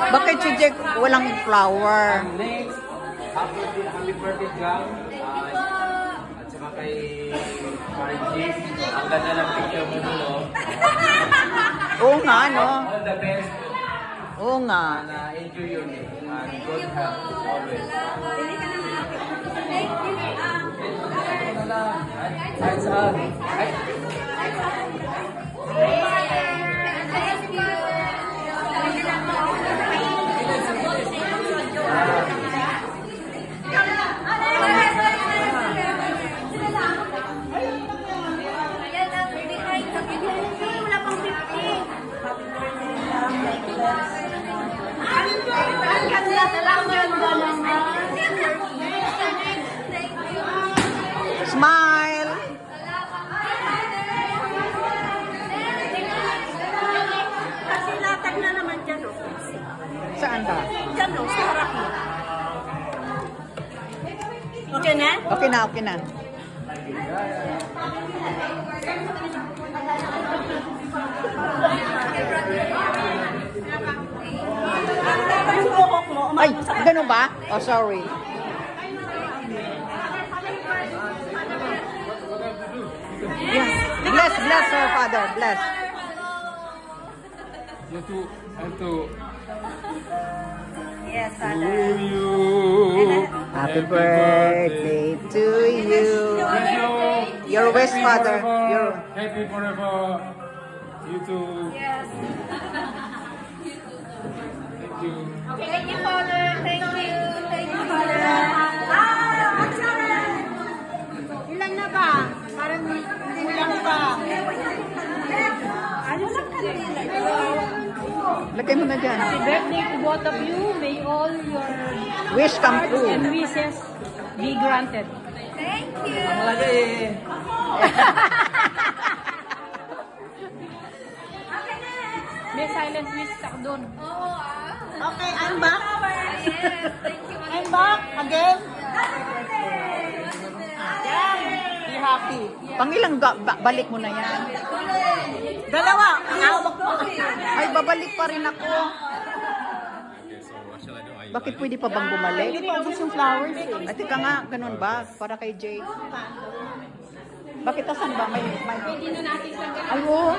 Bakit si Jack walang flower? Next, happy birthday, Jam. At saka kay Margie. Ang ganda ng picture mo dulo. Oo nga, no? All the best. Oo nga. Enjoy your day. And good health always. Thank you. Smile! Kasi latag na naman dyan, o. Saan ba? Dyan, o, sa harap mo. Okay na? Okay na, okay na. Ay, ganun ba? Oh, sorry. Yes. Bless, bless her, Father. Bless. You too. And to Yes, Father. you. Happy birthday to you. Your wish, Father. Your... Happy forever. You too. Yes. Thank you. Thank you, Father. Thank you. Thank you, Father. Ilan na ba? Parang kulang pa. Ano lang kanila? Lagay mo na dyan. Happy birthday to both of you. May all your Wish come hearts true. and wishes be granted. Thank you. May silent wish ka doon. Okay, I'm back. Yes, thank you. I'm back again. Be happy. Pangilang balik mo na yan. Dalawa. Ang hawak ko. Ay, babalik pa rin ako. Bakit pwede pa bang bumalik? Hindi pa ubos yung flowers eh. Ay, teka nga, ganun ba? Para kay Jay. Bakit asan ba? May... Ay, oh.